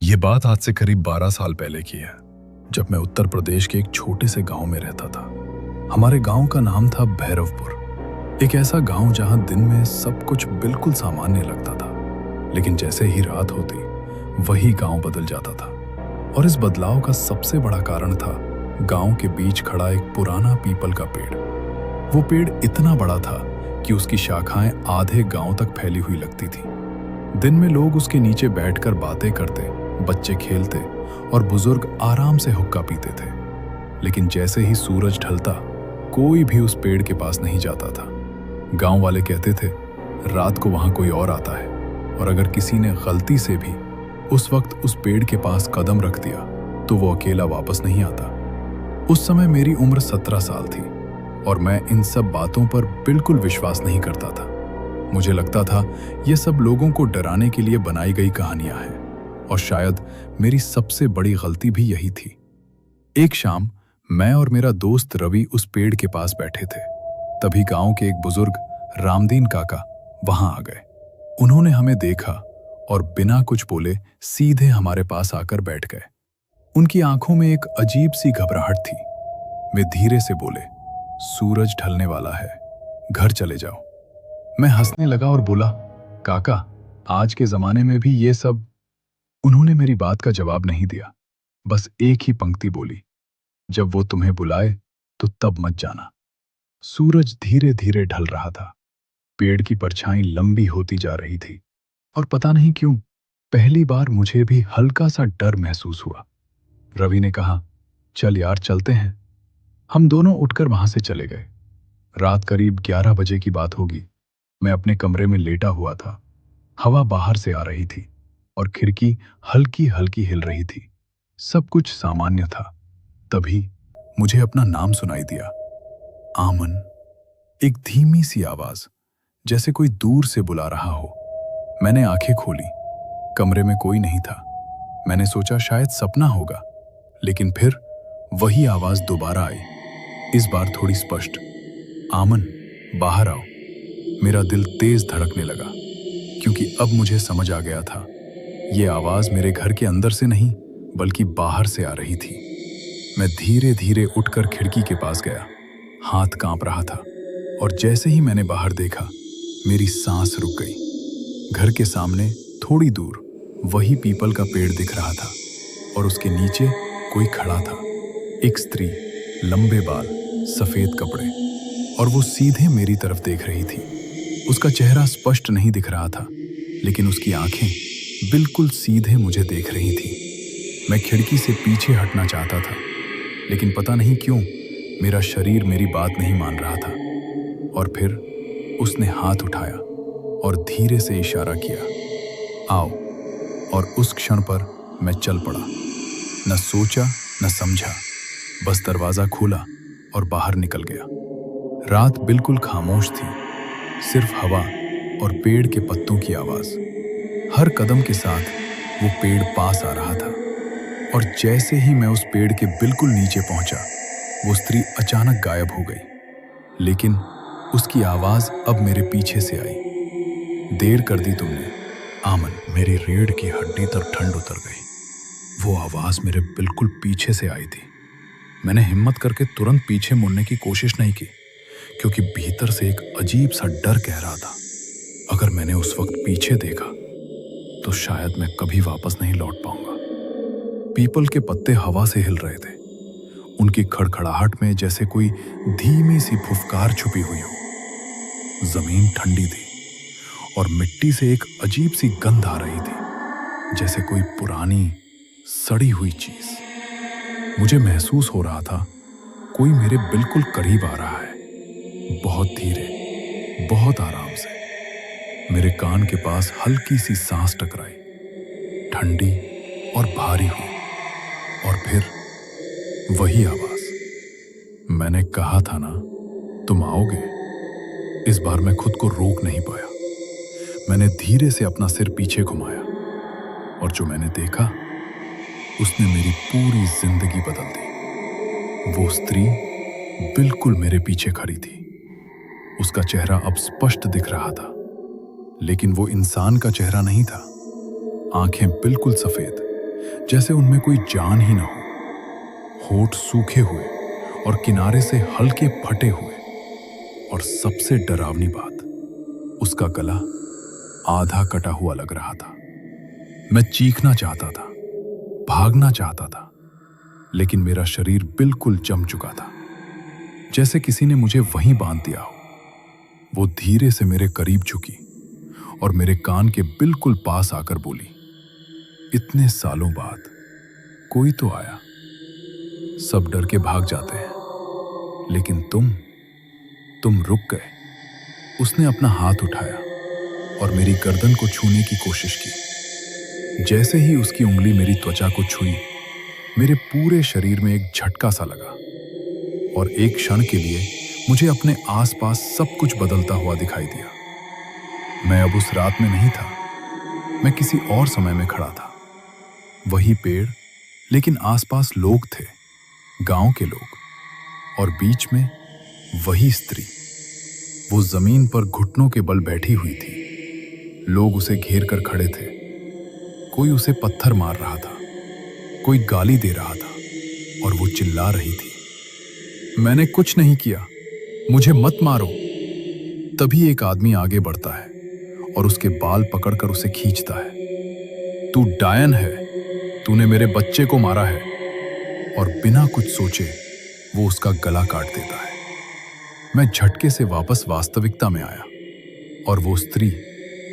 ये बात आज से करीब 12 साल पहले की है, जब मैं उत्तर प्रदेश के एक छोटे से गांव में रहता था। हमारे गांव का नाम था भैरवपुर। एक ऐसा गांव जहां दिन में सब कुछ बिल्कुल सामान्य लगता था, लेकिन जैसे ही रात होती वही गांव बदल जाता था। और इस बदलाव का सबसे बड़ा कारण था गांव के बीच खड़ा एक पुराना पीपल का पेड़। वो पेड़ इतना बड़ा था कि उसकी शाखाएं आधे गांव तक फैली हुई लगती थी। दिन में लोग उसके नीचे बैठकर बातें करते, बच्चे खेलते और बुजुर्ग आराम से हुक्का पीते थे। लेकिन जैसे ही सूरज ढलता, कोई भी उस पेड़ के पास नहीं जाता था। गांव वाले कहते थे, रात को वहां कोई और आता है, और अगर किसी ने गलती से भी उस वक्त उस पेड़ के पास कदम रख दिया तो वो अकेला वापस नहीं आता। उस समय मेरी उम्र 17 साल थी और मैं इन सब बातों पर बिल्कुल विश्वास नहीं करता था। मुझे लगता था ये सब लोगों को डराने के लिए बनाई गई कहानियां हैं, और शायद मेरी सबसे बड़ी गलती भी यही थी। एक शाम मैं और मेरा दोस्त रवि उस पेड़ के पास बैठे थे। तभी गांव के एक बुजुर्ग रामदीन काका वहां आ गए। उन्होंने हमें देखा और बिना कुछ बोले सीधे हमारे पास आकर बैठ गए। उनकी आंखों में एक अजीब सी घबराहट थी। वे धीरे से बोले, सूरज ढलने वाला है, घर चले जाओ। मैं हंसने लगा और बोला, काका, आज के जमाने में भी ये सब। उन्होंने मेरी बात का जवाब नहीं दिया, बस एक ही पंक्ति बोली, जब वो तुम्हें बुलाए तो तब मत जाना। सूरज धीरे धीरे ढल रहा था। पेड़ की परछाई लंबी होती जा रही थी, और पता नहीं क्यों पहली बार मुझे भी हल्का सा डर महसूस हुआ। रवि ने कहा, चल यार, चलते हैं। हम दोनों उठकर वहां से चले गए। रात करीब 11 बजे की बात होगी। मैं अपने कमरे में लेटा हुआ था। हवा बाहर से आ रही थी और खिड़की हल्की हल्की हिल रही थी। सब कुछ सामान्य था। तभी मुझे अपना नाम सुनाई दिया, आमन। एक धीमी सी आवाज, जैसे कोई दूर से बुला रहा हो। मैंने आंखें खोली। कमरे में कोई नहीं था। मैंने सोचा शायद सपना होगा, लेकिन फिर वही आवाज दोबारा आई, इस बार थोड़ी स्पष्ट, आमन, बाहर आओ। मेरा दिल तेज धड़कने लगा, क्योंकि अब मुझे समझ आ गया था ये आवाज मेरे घर के अंदर से नहीं बल्कि बाहर से आ रही थी। मैं धीरे धीरे उठकर खिड़की के पास गया। हाथ कांप रहा था, और जैसे ही मैंने बाहर देखा, मेरी सांस रुक गई। घर के सामने थोड़ी दूर वही पीपल का पेड़ दिख रहा था, और उसके नीचे कोई खड़ा था। एक स्त्री, लंबे बाल, सफेद कपड़े, और वो सीधे मेरी तरफ देख रही थी। उसका चेहरा स्पष्ट नहीं दिख रहा था, लेकिन उसकी आंखें बिल्कुल सीधे मुझे देख रही थी। मैं खिड़की से पीछे हटना चाहता था, लेकिन पता नहीं क्यों मेरा शरीर मेरी बात नहीं मान रहा था। और फिर उसने हाथ उठाया और धीरे से इशारा किया, आओ। और उस क्षण पर मैं चल पड़ा। न सोचा न समझा, बस दरवाजा खोला और बाहर निकल गया। रात बिल्कुल खामोश थी, सिर्फ हवा और पेड़ के पत्तों की आवाज। हर कदम के साथ वो पेड़ पास आ रहा था, और जैसे ही मैं उस पेड़ के बिल्कुल नीचे पहुंचा, वो स्त्री अचानक गायब हो गई। लेकिन उसकी आवाज अब मेरे पीछे से आई, देर कर दी तुमने, आमन। मेरी रीढ़ की हड्डी तक ठंड उतर गई। वो आवाज मेरे बिल्कुल पीछे से आई थी। मैंने हिम्मत करके तुरंत पीछे मुड़ने की कोशिश नहीं की, क्योंकि भीतर से एक अजीब सा डर कह रहा था, अगर मैंने उस वक्त पीछे देखा तो शायद मैं कभी वापस नहीं लौट पाऊंगा। पीपल के पत्ते हवा से हिल रहे थे। उनकी खड़खड़ाहट में जैसे कोई धीमी सी फुफकार छुपी हुई हो। जमीन ठंडी थी, और मिट्टी से एक अजीब सी गंध आ रही थी, जैसे कोई पुरानी सड़ी हुई चीज। मुझे महसूस हो रहा था कोई मेरे बिल्कुल करीब आ रहा है, बहुत धीरे, बहुत आराम से। मेरे कान के पास हल्की सी सांस टकराई, ठंडी और भारी हुई। और फिर वही आवाज, मैंने कहा था ना तुम आओगे। इस बार मैं खुद को रोक नहीं पाया। मैंने धीरे से अपना सिर पीछे घुमाया, और जो मैंने देखा उसने मेरी पूरी जिंदगी बदल दी। वो स्त्री बिल्कुल मेरे पीछे खड़ी थी। उसका चेहरा अब स्पष्ट दिख रहा था, लेकिन वो इंसान का चेहरा नहीं था। आंखें बिल्कुल सफेद, जैसे उनमें कोई जान ही ना हो। होठ सूखे हुए और किनारे से हल्के फटे हुए, और सबसे डरावनी बात, उसका गला आधा कटा हुआ लग रहा था। मैं चीखना चाहता था, भागना चाहता था, लेकिन मेरा शरीर बिल्कुल जम चुका था, जैसे किसी ने मुझे वहीं बांध दिया हो। वो धीरे से मेरे करीब झुकी और मेरे कान के बिल्कुल पास आकर बोली, इतने सालों बाद कोई तो आया। सब डर के भाग जाते हैं, लेकिन तुम रुक गए। उसने अपना हाथ उठाया और मेरी गर्दन को छूने की कोशिश की। जैसे ही उसकी उंगली मेरी त्वचा को छुई, मेरे पूरे शरीर में एक झटका सा लगा, और एक क्षण के लिए मुझे अपने आसपास सब कुछ बदलता हुआ दिखाई दिया। मैं अब उस रात में नहीं था, मैं किसी और समय में खड़ा था। वही पेड़, लेकिन आसपास लोग थे, गांव के लोग, और बीच में वही स्त्री। वो जमीन पर घुटनों के बल बैठी हुई थी। लोग उसे घेर कर खड़े थे। कोई उसे पत्थर मार रहा था, कोई गाली दे रहा था, और वो चिल्ला रही थी, मैंने कुछ नहीं किया, मुझे मत मारो। तभी एक आदमी आगे बढ़ता है और उसके बाल पकड़कर उसे खींचता है। तू डायन है, तूने मेरे बच्चे को मारा है। और बिना कुछ सोचे वो उसका गला काट देता है। मैं झटके से वापस वास्तविकता में आया, और वो स्त्री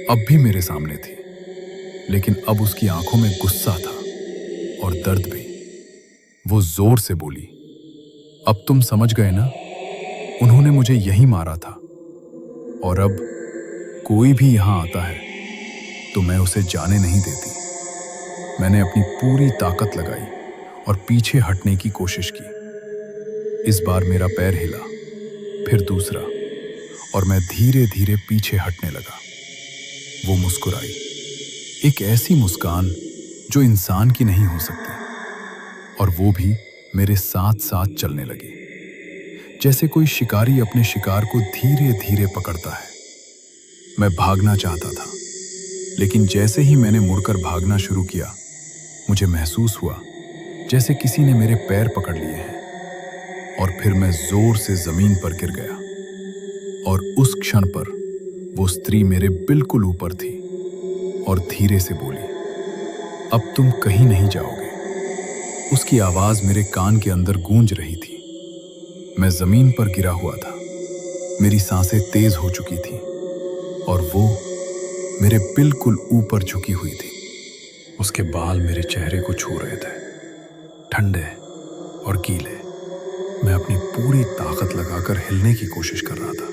अब भी मेरे सामने थी, लेकिन अब उसकी आंखों में गुस्सा था और दर्द भी। वो जोर से बोली, अब तुम समझ गए ना, उन्होंने मुझे यहीं मारा था, और अब कोई भी यहां आता है तो मैं उसे जाने नहीं देती। मैंने अपनी पूरी ताकत लगाई और पीछे हटने की कोशिश की। इस बार मेरा पैर हिला, फिर दूसरा, और मैं धीरे धीरे पीछे हटने लगा। वो मुस्कुराई, एक ऐसी मुस्कान जो इंसान की नहीं हो सकती, और वो भी मेरे साथ साथ चलने लगी, जैसे कोई शिकारी अपने शिकार को धीरे धीरे पकड़ता है। मैं भागना चाहता था, लेकिन जैसे ही मैंने मुड़कर भागना शुरू किया, मुझे महसूस हुआ जैसे किसी ने मेरे पैर पकड़ लिए हैं, और फिर मैं जोर से जमीन पर गिर गया। और उस क्षण पर वो स्त्री मेरे बिल्कुल ऊपर थी और धीरे से बोली, अब तुम कहीं नहीं जाओगे। उसकी आवाज मेरे कान के अंदर गूंज रही थी। मैं जमीन पर गिरा हुआ था, मेरी सांसें तेज हो चुकी थी, और वो मेरे बिल्कुल ऊपर झुकी हुई थी। उसके बाल मेरे चेहरे को छू रहे थे, ठंडे और गीले। मैं अपनी पूरी ताकत लगाकर हिलने की कोशिश कर रहा था,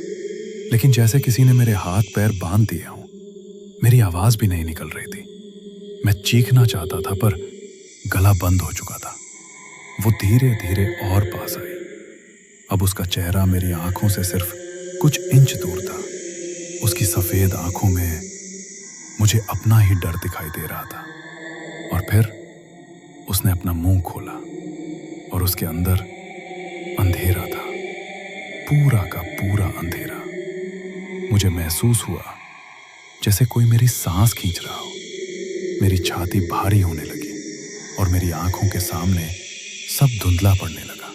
लेकिन जैसे किसी ने मेरे हाथ पैर बांध दिए हों। मेरी आवाज भी नहीं निकल रही थी। मैं चीखना चाहता था, पर गला बंद हो चुका था। वो धीरे धीरे और पास आई। अब उसका चेहरा मेरी आंखों से सिर्फ कुछ इंच दूर था। उसकी सफेद आंखों में मुझे अपना ही डर दिखाई दे रहा था। और फिर उसने अपना मुंह खोला, और उसके अंदर अंधेरा था, पूरा का पूरा अंधेरा। मुझे महसूस हुआ जैसे कोई मेरी सांस खींच रहा हो। मेरी छाती भारी होने लगी, और मेरी आंखों के सामने सब धुंधला पड़ने लगा,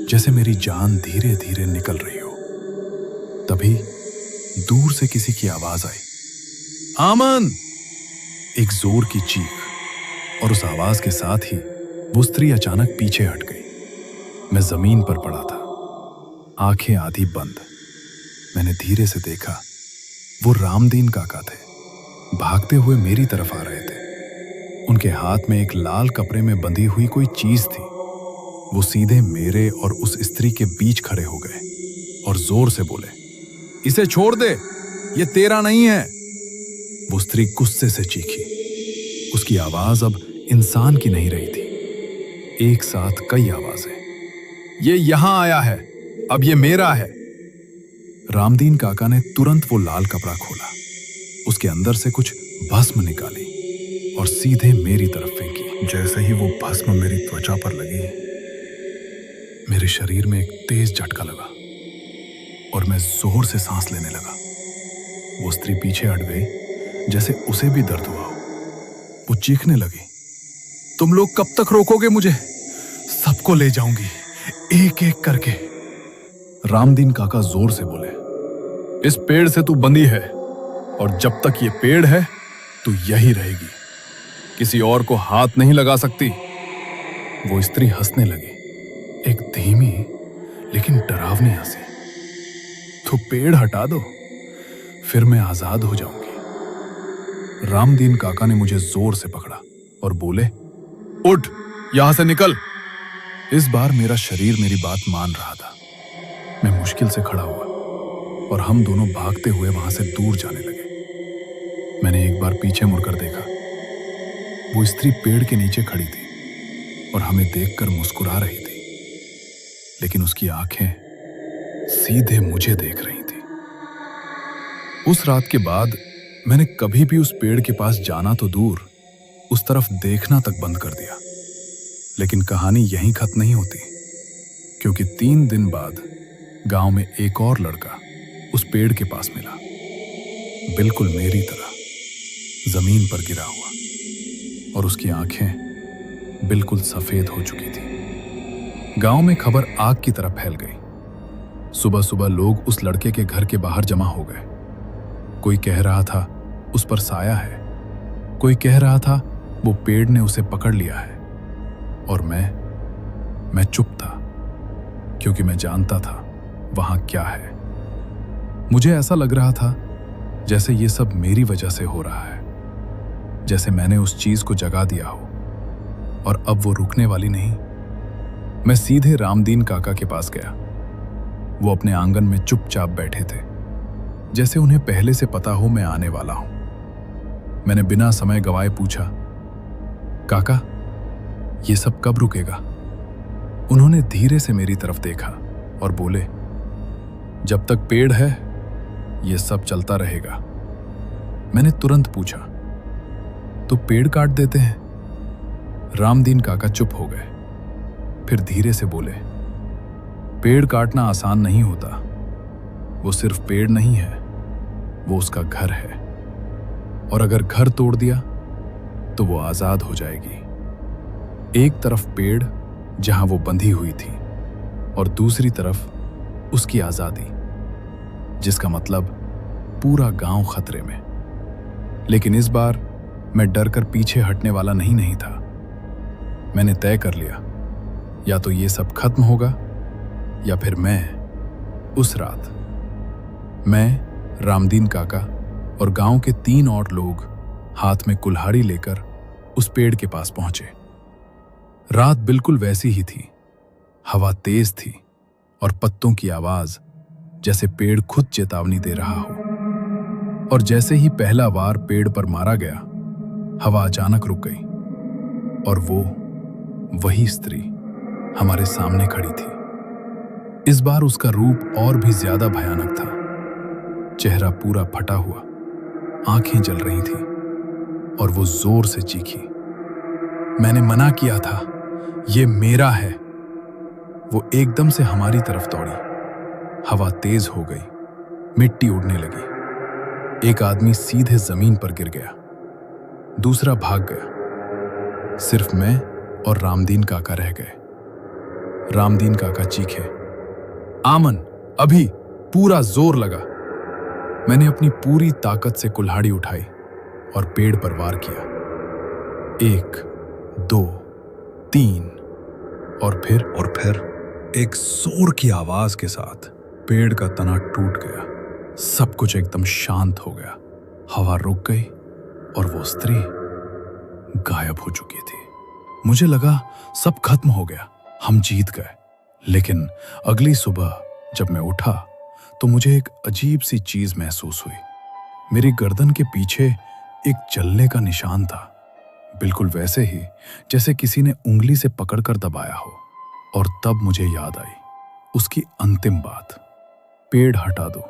जैसे मेरी जान धीरे धीरे निकल रही हो। तभी दूर से किसी की आवाज आई, आमन! एक जोर की चीख, और उस आवाज के साथ ही वो स्त्री अचानक पीछे हट गई। मैं जमीन पर पड़ा था, आंखें आधी बंद। मैंने धीरे से देखा, वो रामदीन काका थे, भागते हुए मेरी तरफ आ रहे थे। उनके हाथ में एक लाल कपड़े में बंधी हुई कोई चीज थी। वो सीधे मेरे और उस स्त्री के बीच खड़े हो गए और जोर से बोले, इसे छोड़ दे, ये तेरा नहीं है। वो स्त्री गुस्से से चीखी। उसकी आवाज अब इंसान की नहीं रही थी, एक साथ कई आवाजें। ये यहां आया है, अब ये मेरा है। रामदीन काका ने तुरंत वो लाल कपड़ा खोला, उसके अंदर से कुछ भस्म निकाली और सीधे मेरी तरफ फेंकी। जैसे ही वो भस्म मेरी त्वचा पर लगी, मेरे शरीर में एक तेज झटका लगा और मैं जोर से सांस लेने लगा। वो स्त्री पीछे हट गई, जैसे उसे भी दर्द हुआ हो। वो चीखने लगी, तुम लोग कब तक रोकोगे मुझे? सबको ले जाऊंगी, एक एक करके। रामदीन काका जोर से बोले, इस पेड़ से तू बंधी है और जब तक ये पेड़ है तू यही रहेगी, किसी और को हाथ नहीं लगा सकती। वो स्त्री हंसने लगी, एक धीमी लेकिन डरावनी हंसी। तो पेड़ हटा दो, फिर मैं आजाद हो जाऊंगी। रामदीन काका ने मुझे जोर से पकड़ा और बोले, उठ, यहां से निकल। इस बार मेरा शरीर मेरी बात मान रहा था। मैं मुश्किल से खड़ा हुआ और हम दोनों भागते हुए वहां से दूर जाने लगे। मैंने एक बार पीछे मुड़कर देखा। वो स्त्री पेड़ के नीचे खड़ी थी और हमें देखकर मुस्कुरा रही थी, लेकिन उसकी आंखें सीधे मुझे देख रही थी। उस रात के बाद मैंने कभी भी उस पेड़ के पास जाना तो दूर, उस तरफ देखना तक बंद कर दिया। लेकिन कहानी यहीं खत्म नहीं होती, क्योंकि 3 दिन बाद गांव में एक और लड़का उस पेड़ के पास मिला, बिल्कुल मेरी तरह जमीन पर गिरा हुआ, और उसकी आंखें बिल्कुल सफेद हो चुकी थी। गांव में खबर आग की तरह फैल गई। सुबह सुबह लोग उस लड़के के घर के बाहर जमा हो गए। कोई कह रहा था उस पर साया है, कोई कह रहा था वो पेड़ ने उसे पकड़ लिया है। और मैं चुप था, क्योंकि मैं जानता था वहां क्या है। मुझे ऐसा लग रहा था जैसे ये सब मेरी वजह से हो रहा है, जैसे मैंने उस चीज को जगा दिया हो और अब वो रुकने वाली नहीं। मैं सीधे रामदीन काका के पास गया। वो अपने आंगन में चुपचाप बैठे थे, जैसे उन्हें पहले से पता हो मैं आने वाला हूं। मैंने बिना समय गवाए पूछा, काका, ये सब कब रुकेगा? उन्होंने धीरे से मेरी तरफ देखा और बोले, जब तक पेड़ है ये सब चलता रहेगा। मैंने तुरंत पूछा, तो पेड़ काट देते हैं? रामदीन काका चुप हो गए, फिर धीरे से बोले, पेड़ काटना आसान नहीं होता। वो सिर्फ पेड़ नहीं है, वो उसका घर है, और अगर घर तोड़ दिया तो वो आजाद हो जाएगी। एक तरफ पेड़ जहां वो बंधी हुई थी, और दूसरी तरफ उसकी आजादी, जिसका मतलब पूरा गांव खतरे में। लेकिन इस बार मैं डरकर पीछे हटने वाला नहीं था। मैंने तय कर लिया, या तो ये सब खत्म होगा या फिर मैं। उस रात मैं, रामदीन काका और गांव के 3 और लोग हाथ में कुल्हाड़ी लेकर उस पेड़ के पास पहुंचे। रात बिल्कुल वैसी ही थी। हवा तेज थी और पत्तों की आवाज जैसे पेड़ खुद चेतावनी दे रहा हो। और जैसे ही पहला वार पेड़ पर मारा गया, हवा अचानक रुक गई और वो वही स्त्री हमारे सामने खड़ी थी। इस बार उसका रूप और भी ज्यादा भयानक था। चेहरा पूरा फटा हुआ, आंखें जल रही थी और वो जोर से चीखी, मैंने मना किया था, ये मेरा है। वो एकदम से हमारी तरफ दौड़ी। हवा तेज हो गई, मिट्टी उड़ने लगी। एक आदमी सीधे जमीन पर गिर गया, दूसरा भाग गया। सिर्फ मैं और रामदीन काका रह गए। रामदीन काका चीखे, आमन, अभी, पूरा जोर लगा। मैंने अपनी पूरी ताकत से कुल्हाड़ी उठाई और पेड़ पर वार किया। 1, 2, 3 और फिर एक जोर की आवाज के साथ पेड़ का तना टूट गया। सब कुछ एकदम शांत हो गया। हवा रुक गई और वो स्त्री गायब हो चुकी थी। मुझे लगा सब खत्म हो गया, हम जीत गए। लेकिन अगली सुबह जब मैं उठा तो मुझे एक अजीब सी चीज महसूस हुई। मेरी गर्दन के पीछे एक जलने का निशान था, बिल्कुल वैसे ही जैसे किसी ने उंगली से पकड़कर दबाया हो। और तब मुझे याद आई उसकी अंतिम बात, पेड़ हटा दो,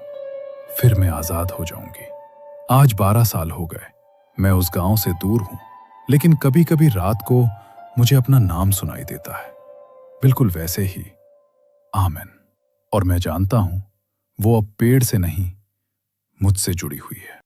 फिर मैं आजाद हो जाऊंगी। आज 12 साल हो गए, मैं उस गांव से दूर हूं, लेकिन कभी कभी रात को मुझे अपना नाम सुनाई देता है, बिल्कुल वैसे ही, आमिन। और मैं जानता हूं वो अब पेड़ से नहीं, मुझसे जुड़ी हुई है।